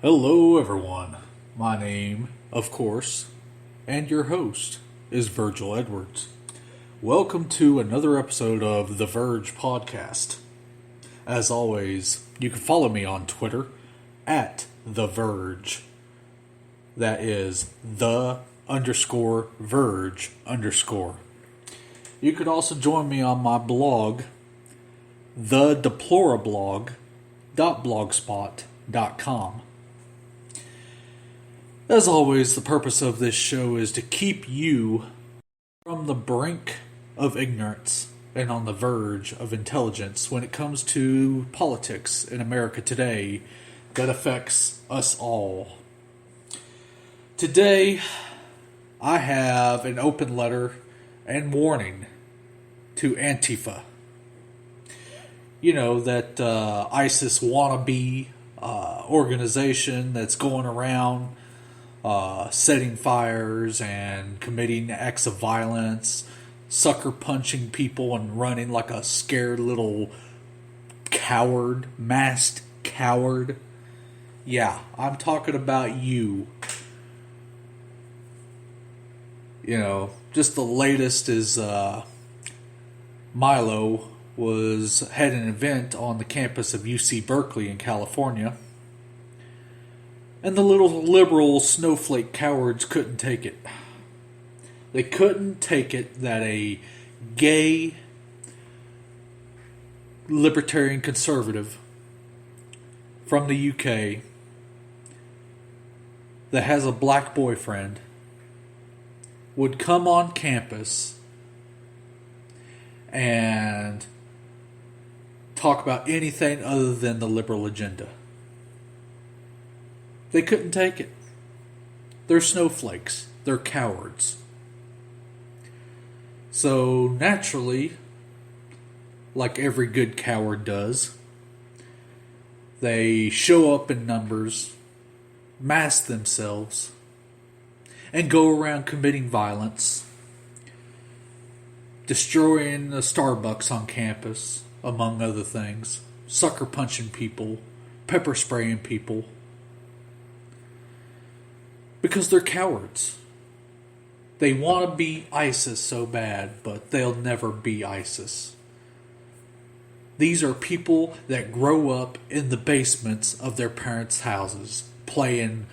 Hello, everyone. My name, of course, and your host is Virgil Edwards. Welcome to another episode of The Verge Podcast. As always, you can follow me on Twitter at The Verge. That is _Verge_. You could also join me on my blog, thedeplorablog.blogspot.com. As always, the purpose of this show is to keep you from the brink of ignorance and on the verge of intelligence when it comes to politics in America today that affects us all. Today, I have an open letter and warning to Antifa. You know, that ISIS wannabe organization that's going around setting fires and committing acts of violence, sucker punching people and running like a scared little coward, masked coward. Yeah, I'm talking about you. You know, just the latest is Milo had an event on the campus of UC Berkeley in California. And the little liberal snowflake cowards couldn't take it. They couldn't take it that a gay libertarian conservative from the UK that has a black boyfriend would come on campus and talk about anything other than the liberal agenda. They couldn't take it. They're snowflakes. They're cowards. So naturally, like every good coward does, they show up in numbers, mask themselves, and go around committing violence, destroying the Starbucks on campus, among other things, sucker punching people, pepper spraying people, because they're cowards. They want to be ISIS so bad, but they'll never be ISIS. These are people that grow up in the basements of their parents' houses, playing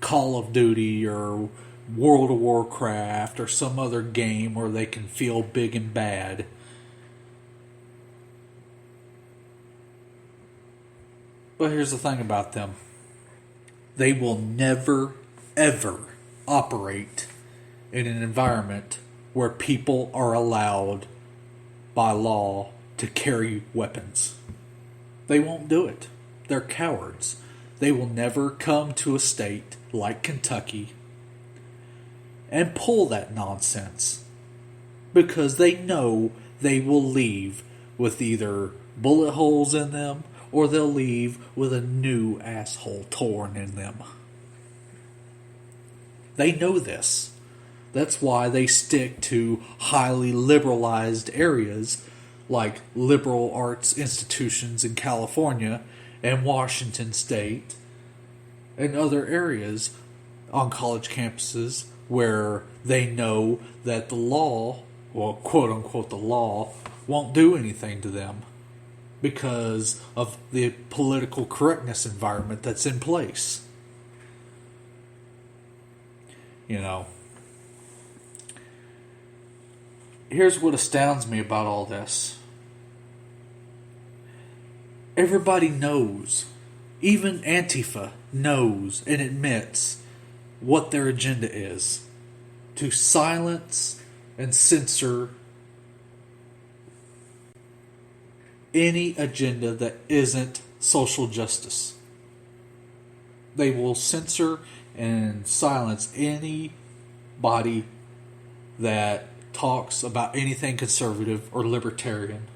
Call of Duty or World of Warcraft or some other game where they can feel big and bad. But here's the thing about them. They will never ever operate in an environment where people are allowed by law to carry weapons. They won't do it. They're cowards. They will never come to a state like Kentucky and pull that nonsense because they know they will leave with either bullet holes in them or they'll leave with a new asshole torn in them. They know this. That's why they stick to highly liberalized areas like liberal arts institutions in California and Washington State and other areas on college campuses where they know that the law, well, quote unquote, the law, won't do anything to them because of the political correctness environment that's in place. You know, here's what astounds me about all this. Everybody knows, even Antifa knows and admits what their agenda is: to silence and censor any agenda that isn't social justice. They will censor and silence anybody that talks about anything conservative or libertarian.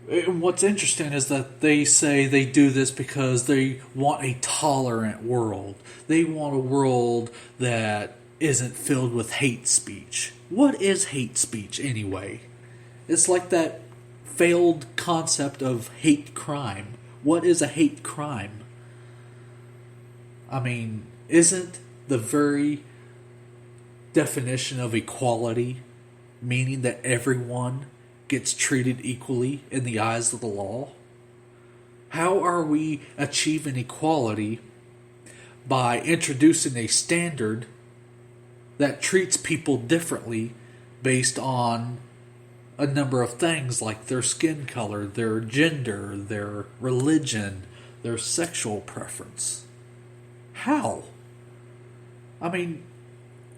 And what's interesting is that they say they do this because they want a tolerant world. They want a world that isn't filled with hate speech. What is hate speech anyway? It's like that failed concept of hate crime, What is a hate crime? I mean, isn't the very definition of equality meaning that everyone gets treated equally in the eyes of the law? How are we achieving equality by introducing a standard that treats people differently based on a number of things like their skin color, their gender, their religion, their sexual preference? How? I mean,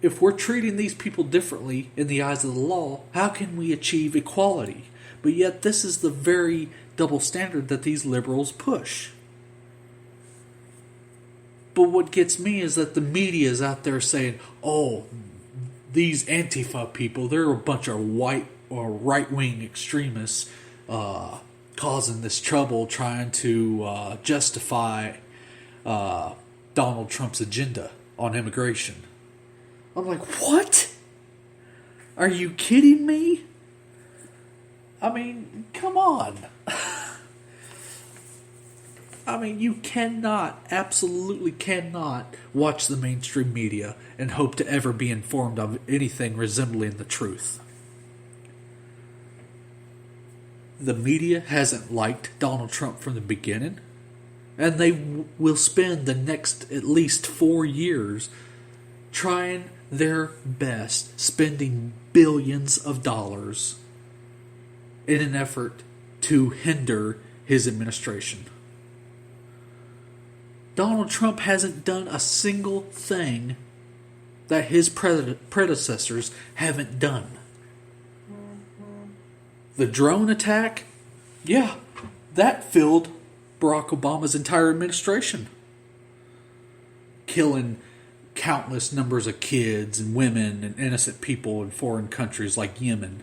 if we're treating these people differently in the eyes of the law, how can we achieve equality? But yet this is the very double standard that these liberals push. But what gets me is that the media is out there saying, oh, these Antifa people, they're a bunch of white or right-wing extremists causing this trouble, trying to justify Donald Trump's agenda on immigration. I'm like, what? Are you kidding me? I mean, come on. I mean, you cannot, absolutely cannot watch the mainstream media and hope to ever be informed of anything resembling the truth. The media hasn't liked Donald Trump from the beginning, and they will spend the next at least 4 years trying their best, spending billions of dollars in an effort to hinder his administration. Donald Trump hasn't done a single thing that his predecessors haven't done. The drone attack, yeah, that filled Barack Obama's entire administration. Killing countless numbers of kids and women and innocent people in foreign countries like Yemen.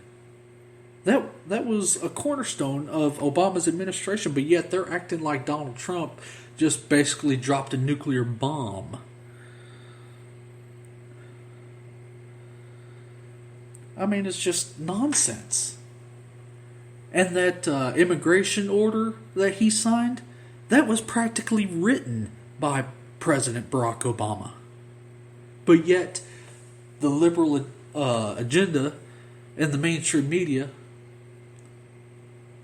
That was a cornerstone of Obama's administration, but yet they're acting like Donald Trump just basically dropped a nuclear bomb. I mean, it's just nonsense. And that immigration order that he signed, that was practically written by President Barack Obama. But yet, the liberal agenda and the mainstream media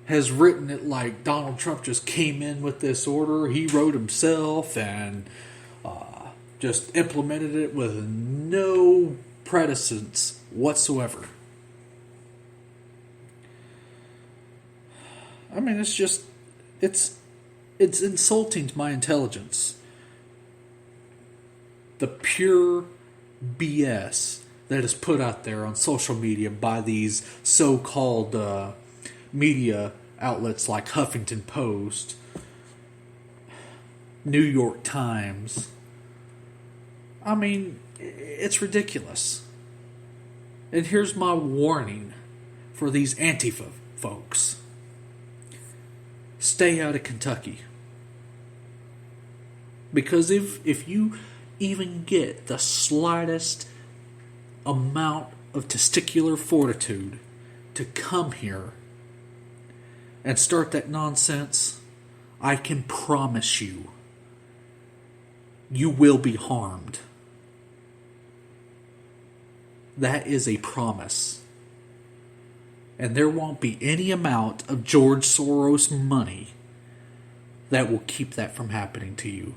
has written it like Donald Trump just came in with this order. He wrote himself and just implemented it with no precedence whatsoever. I mean, it's insulting to my intelligence. The pure BS that is put out there on social media by these so-called media outlets like Huffington Post, New York Times. I mean, it's ridiculous. And here's my warning for these Antifa folks. Stay out of Kentucky. Because if you even get the slightest amount of testicular fortitude to come here and start that nonsense, I can promise you, you will be harmed. That is a promise. And there won't be any amount of George Soros money that will keep that from happening to you.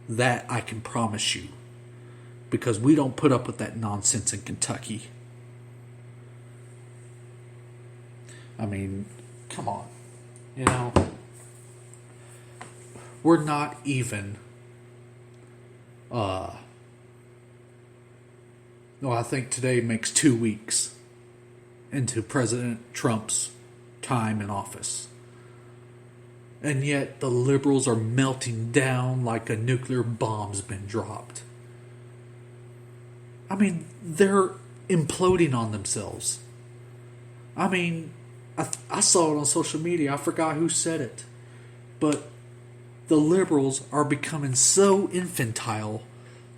That I can promise you. Because we don't put up with that nonsense in Kentucky. I mean, come on. You know, we're not even, I think today makes 2 weeks into President Trump's time in office. And yet the liberals are melting down like a nuclear bomb's been dropped. I mean, they're imploding on themselves. I mean, I saw it on social media. I forgot who said it. But the liberals are becoming so infantile,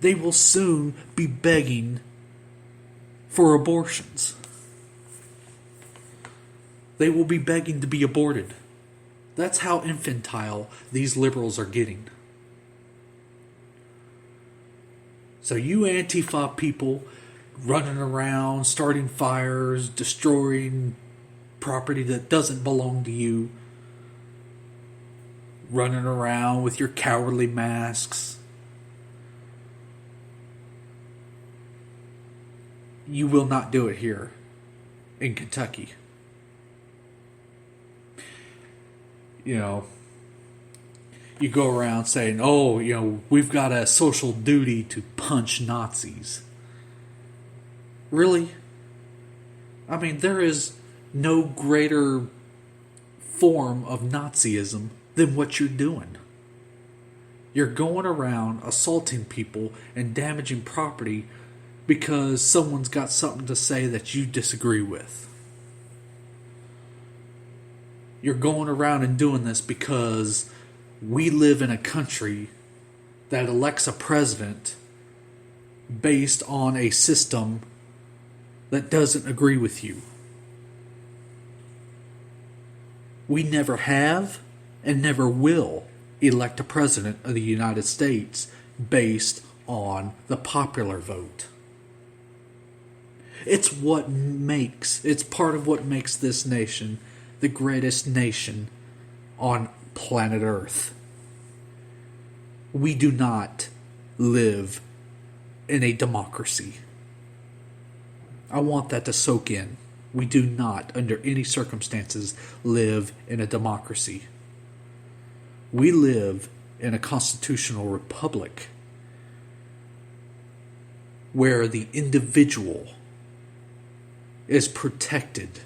they will soon be begging for abortions. They will be begging to be aborted. That's how infantile these liberals are getting. So you Antifa people running around, starting fires, destroying property that doesn't belong to you, running around with your cowardly masks, you will not do it here in Kentucky. You know, you go around saying, oh, you know, we've got a social duty to punch Nazis. Really? I mean, there is no greater form of Nazism than what you're doing. You're going around assaulting people and damaging property because someone's got something to say that you disagree with. You're going around and doing this because we live in a country that elects a president based on a system that doesn't agree with you. We never have and never will elect a president of the United States based on the popular vote. It's part of what makes this nation the greatest nation on planet Earth. We do not live in a democracy. I want that to soak in. We do not, under any circumstances, live in a democracy. We live in a constitutional republic where the individual is protected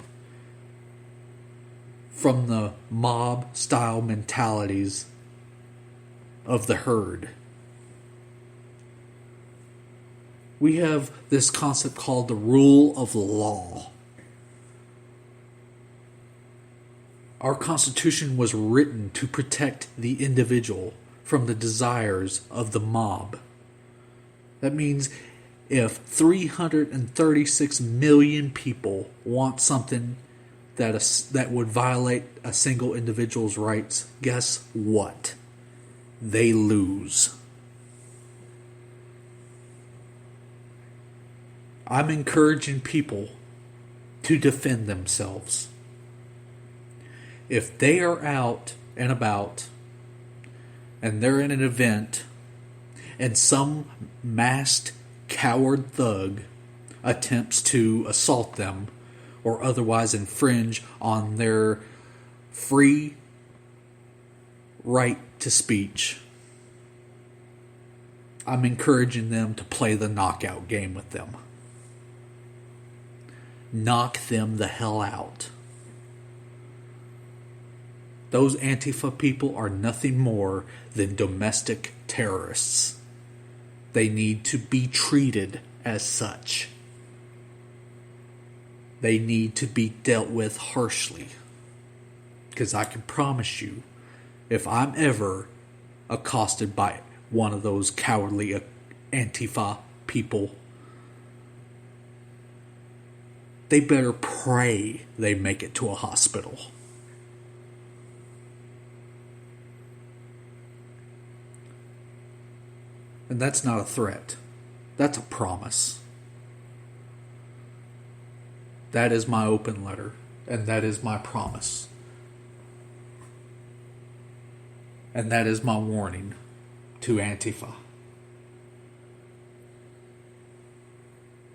from the mob-style mentalities of the herd. We have this concept called the rule of law. Our Constitution was written to protect the individual from the desires of the mob. That means if 336 million people want something that would violate a single individual's rights, guess what? They lose. I'm encouraging people to defend themselves. If they are out and about and they're in an event and some masked coward thug attempts to assault them or otherwise infringe on their free right to speech, I'm encouraging them to play the knockout game with them. Knock them the hell out. Those Antifa people are nothing more than domestic terrorists. They need to be treated as such. They need to be dealt with harshly. Because I can promise you, if I'm ever accosted by one of those cowardly Antifa people, they better pray they make it to a hospital. And that's not a threat. That's a promise. That is my open letter. And that is my promise. And that is my warning to Antifa.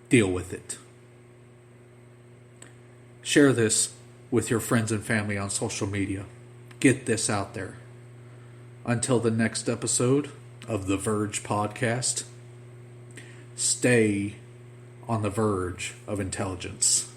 Deal with it. Share this with your friends and family on social media. Get this out there. Until the next episode of The Verge podcast, stay on the verge of intelligence.